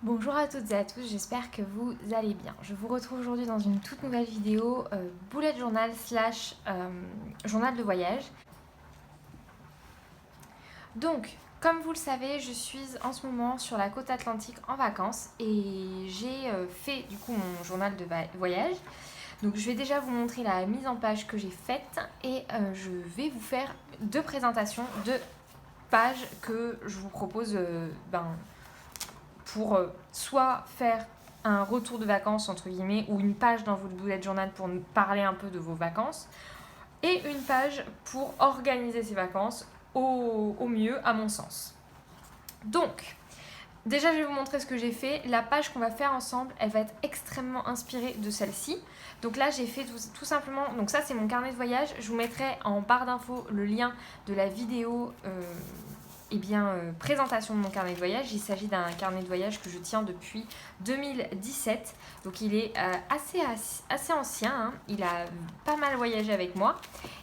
Bonjour à toutes et à tous, j'espère que vous allez bien. Je vous retrouve aujourd'hui dans une toute nouvelle vidéo bullet journal slash journal de voyage. Donc, comme vous le savez, je suis en ce moment sur la côte atlantique en vacances et j'ai fait du coup mon journal de voyage. Donc je vais déjà vous montrer la mise en page que j'ai faite et je vais vous faire deux présentations de pages que je vous propose pour soit faire un retour de vacances entre guillemets ou une page dans votre bullet journal pour nous parler un peu de vos vacances et une page pour organiser ces vacances au mieux à mon sens. Donc déjà je vais vous montrer ce que j'ai fait. La page qu'on va faire ensemble elle va être extrêmement inspirée de celle-ci. Donc là j'ai fait tout simplement, donc ça c'est mon carnet de voyage, je vous mettrai en barre d'infos le lien de la vidéo présentation de mon carnet de voyage. Il s'agit d'un carnet de voyage que je tiens depuis 2017. Donc il est assez ancien, hein. Il a pas mal voyagé avec moi.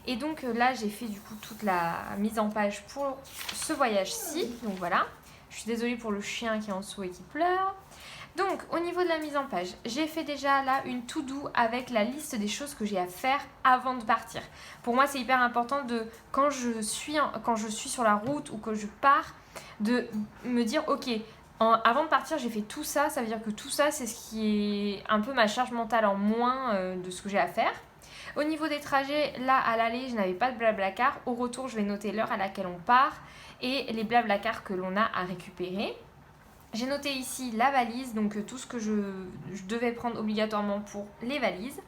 Et donc là j'ai fait du coup toute la mise en page pour ce voyage-ci. Donc voilà. Je suis désolée pour le chien qui est en dessous et qui pleure. Donc, au niveau de la mise en page, j'ai fait déjà là une to-do avec la liste des choses que j'ai à faire avant de partir. Pour moi, c'est hyper important quand je suis sur la route ou que je pars, de me dire, ok, avant de partir, j'ai fait tout ça. Ça veut dire que tout ça, c'est ce qui est un peu ma charge mentale en moins de ce que j'ai à faire. Au niveau des trajets, là, à l'aller, je n'avais pas de blablacar. Au retour, je vais noter l'heure à laquelle on part et les blablacars que l'on a à récupérer. J'ai noté ici la valise, donc tout ce que je devais prendre obligatoirement pour les valises.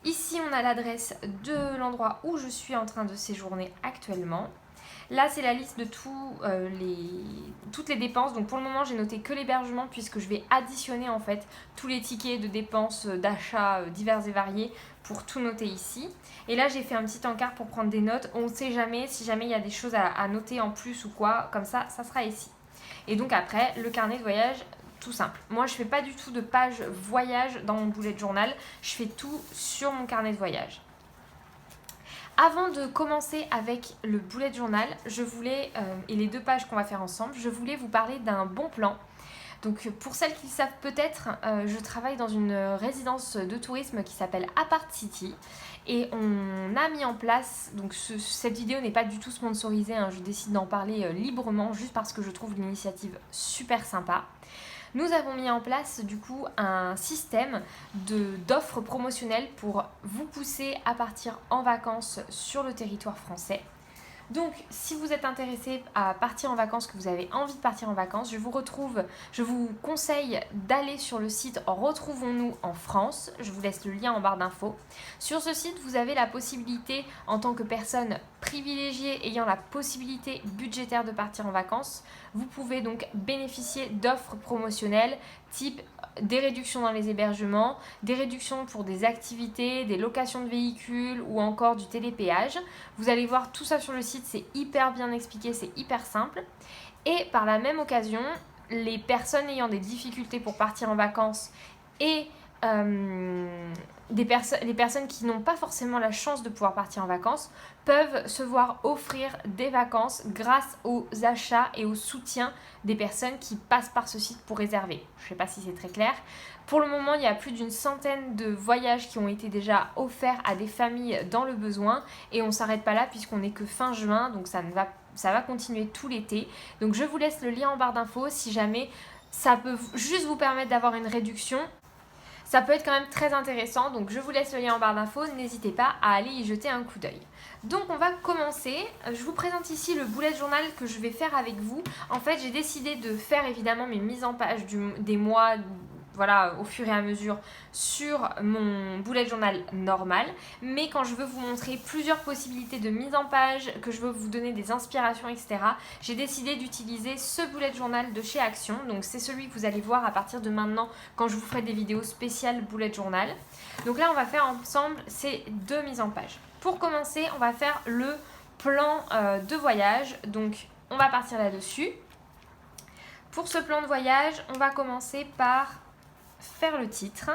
Ici, on a l'adresse de l'endroit où je suis en train de séjourner actuellement. Là, c'est la liste de toutes les dépenses. Donc pour le moment, j'ai noté que l'hébergement puisque je vais additionner en fait tous les tickets de dépenses d'achat divers et variés pour tout noter ici. Et là, j'ai fait un petit encart pour prendre des notes. On ne sait jamais, si jamais il y a des choses à noter en plus ou quoi, comme ça sera ici. Et donc après, le carnet de voyage, tout simple. Moi, je ne fais pas du tout de page voyage dans mon bullet journal. Je fais tout sur mon carnet de voyage. Avant de commencer avec le bullet journal, je voulais, et les deux pages qu'on va faire ensemble, je voulais vous parler d'un bon plan. Donc pour celles qui le savent peut-être, je travaille dans une résidence de tourisme qui s'appelle Apart City. Et on a mis en place, donc cette vidéo n'est pas du tout sponsorisée, hein, je décide d'en parler librement juste parce que je trouve l'initiative super sympa. Nous avons mis en place du coup un système d'offres promotionnelles pour vous pousser à partir en vacances sur le territoire français. Donc, si vous êtes intéressé à partir en vacances, que vous avez envie de partir en vacances, je vous conseille d'aller sur le site Retrouvons-nous en France. Je vous laisse le lien en barre d'infos. Sur ce site, vous avez la possibilité, en tant que personne privilégiée ayant la possibilité budgétaire de partir en vacances, vous pouvez donc bénéficier d'offres promotionnelles type des réductions dans les hébergements, des réductions pour des activités, des locations de véhicules ou encore du télépéage. Vous allez voir tout ça sur le site, c'est hyper bien expliqué, c'est hyper simple. Et par la même occasion, les personnes ayant des difficultés pour partir en vacances et les personnes qui n'ont pas forcément la chance de pouvoir partir en vacances peuvent se voir offrir des vacances grâce aux achats et au soutien des personnes qui passent par ce site pour réserver. Je ne sais pas si c'est très clair. Pour le moment, il y a plus d'une centaine de voyages qui ont été déjà offerts à des familles dans le besoin et on ne s'arrête pas là puisqu'on n'est que fin juin, donc ça va continuer tout l'été. Donc je vous laisse le lien en barre d'infos si jamais ça peut juste vous permettre d'avoir une réduction. Ça peut être quand même très intéressant, donc je vous laisse le lien en barre d'infos, n'hésitez pas à aller y jeter un coup d'œil. Donc on va commencer, je vous présente ici le bullet journal que je vais faire avec vous. En fait j'ai décidé de faire évidemment mes mises en page des mois, voilà, au fur et à mesure sur mon bullet journal normal, mais quand je veux vous montrer plusieurs possibilités de mise en page, que je veux vous donner des inspirations, etc., j'ai décidé d'utiliser ce bullet journal de chez Action. Donc c'est celui que vous allez voir à partir de maintenant quand je vous ferai des vidéos spéciales bullet journal. Donc là on va faire ensemble ces deux mises en page. Pour commencer, on va faire le plan de voyage, donc on va partir là-dessus. Pour ce plan de voyage, on va commencer par faire le titre.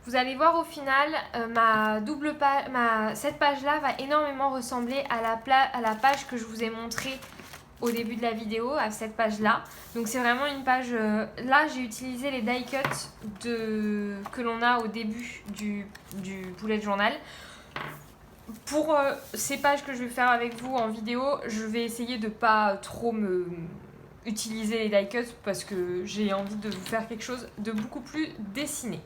Vous allez voir au final, cette page-là va énormément ressembler à la page que je vous ai montrée au début de la vidéo, à cette page-là. Donc c'est vraiment une page... là, j'ai utilisé les die cuts que l'on a au début du bullet journal. Pour ces pages que je vais faire avec vous en vidéo, je vais essayer de pas trop utiliser les die cuts parce que j'ai envie de vous faire quelque chose de beaucoup plus dessiné.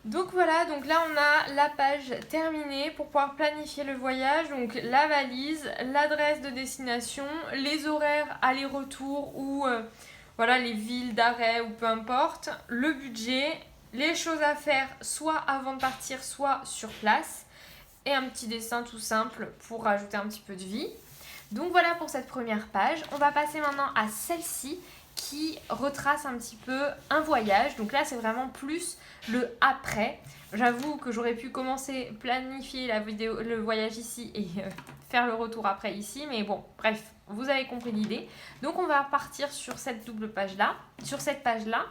Donc voilà, donc là on a la page terminée pour pouvoir planifier le voyage. Donc la valise, l'adresse de destination, les horaires aller-retour ou voilà, les villes d'arrêt ou peu importe, le budget, les choses à faire soit avant de partir, soit sur place et un petit dessin tout simple pour rajouter un petit peu de vie. Donc voilà pour cette première page. On va passer maintenant à celle-ci qui retrace un petit peu un voyage. Donc là, c'est vraiment plus le après. J'avoue que j'aurais pu commencer planifier le voyage ici et faire le retour après ici. Mais bon, bref, vous avez compris l'idée. Donc on va partir sur cette double page-là, sur cette page-là.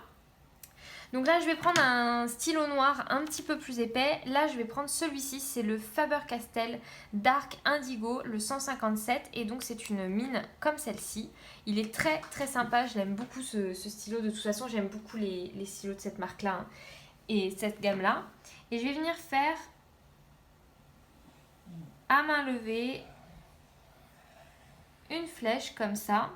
Donc là, je vais prendre un stylo noir un petit peu plus épais. Là, je vais prendre celui-ci, c'est le Faber-Castell Dark Indigo, le 157. Et donc, c'est une mine comme celle-ci. Il est très très sympa, je l'aime beaucoup ce stylo. De toute façon, j'aime beaucoup les stylos de cette marque-là hein, et cette gamme-là. Et je vais venir faire à main levée une flèche comme ça.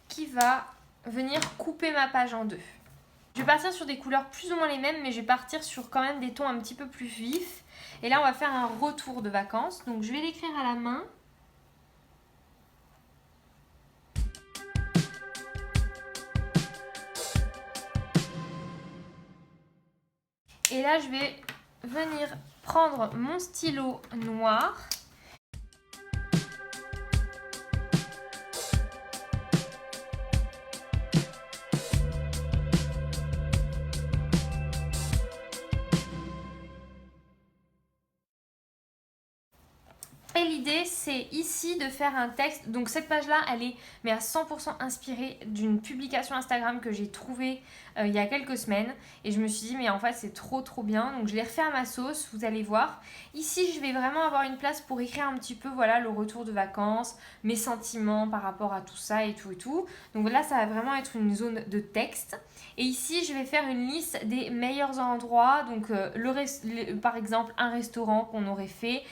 Qui va venir couper ma page en deux. Je vais partir sur des couleurs plus ou moins les mêmes, mais je vais partir sur quand même des tons un petit peu plus vifs. Et là, on va faire un retour de vacances. Donc, je vais l'écrire à la main. Et là, je vais venir prendre mon stylo noir. Et l'idée, c'est ici de faire un texte. Donc cette page-là, elle est mais à 100% inspirée d'une publication Instagram que j'ai trouvée il y a quelques semaines. Et je me suis dit, mais en fait, c'est trop bien. Donc je l'ai refait à ma sauce, vous allez voir. Ici, je vais vraiment avoir une place pour écrire un petit peu, voilà, le retour de vacances, mes sentiments par rapport à tout ça et tout et tout. Donc là, ça va vraiment être une zone de texte. Et ici, je vais faire une liste des meilleurs endroits. Donc par exemple, un restaurant qu'on aurait fait,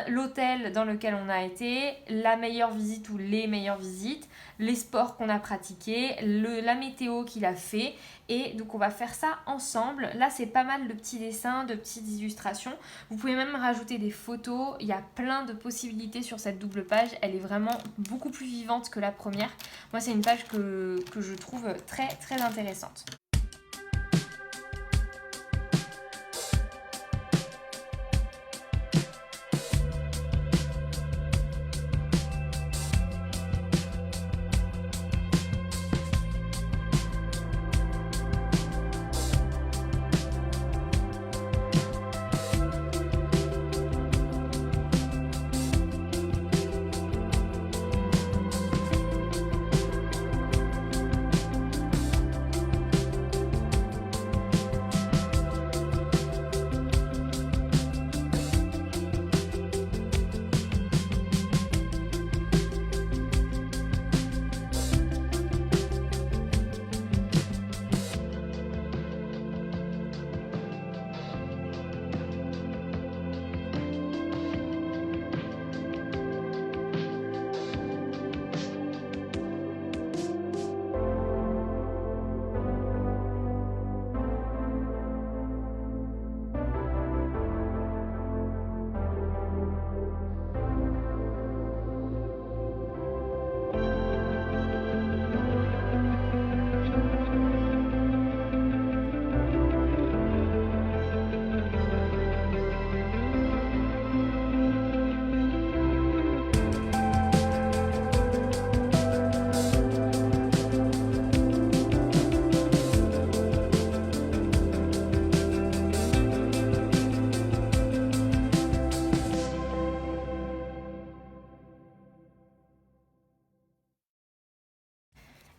l'hôtel dans lequel on a été, la meilleure visite ou les meilleures visites, les sports qu'on a pratiqués, la météo qu'il a fait. Et donc on va faire ça ensemble. Là c'est pas mal de petits dessins, de petites illustrations. Vous pouvez même rajouter des photos. Il y a plein de possibilités sur cette double page. Elle est vraiment beaucoup plus vivante que la première. Moi c'est une page que je trouve très intéressante.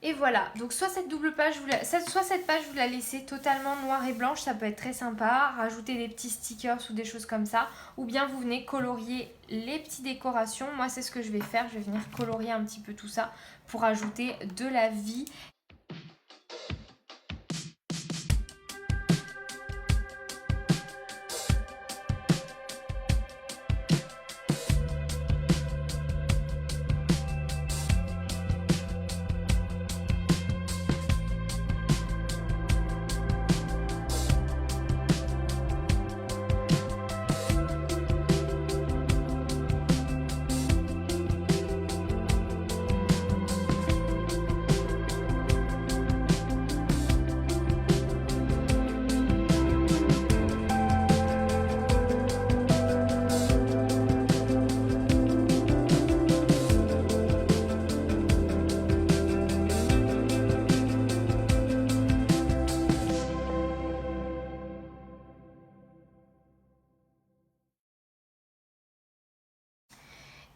Et voilà, donc soit cette double page, soit cette page vous la laissez totalement noire et blanche, ça peut être très sympa, rajouter des petits stickers ou des choses comme ça, ou bien vous venez colorier les petites décorations. Moi c'est ce que je vais faire, je vais venir colorier un petit peu tout ça pour ajouter de la vie.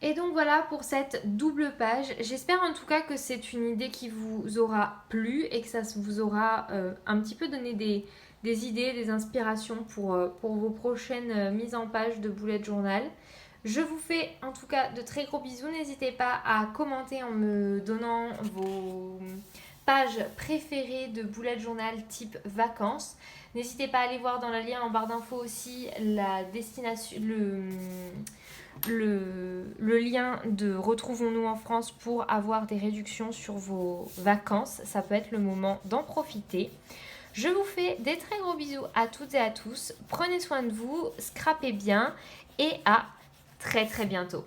Et donc voilà pour cette double page. J'espère en tout cas que c'est une idée qui vous aura plu et que ça vous aura un petit peu donné des idées, des inspirations pour vos prochaines mises en page de bullet journal. Je vous fais en tout cas de très gros bisous. N'hésitez pas à commenter en me donnant vos pages préférées de bullet journal type vacances. N'hésitez pas à aller voir dans le lien en barre d'infos aussi la destination, le lien de Retrouvons-nous en France pour avoir des réductions sur vos vacances. Ça peut être le moment d'en profiter. Je vous fais des très gros bisous à toutes et à tous. Prenez soin de vous, scrapez bien et à très très bientôt.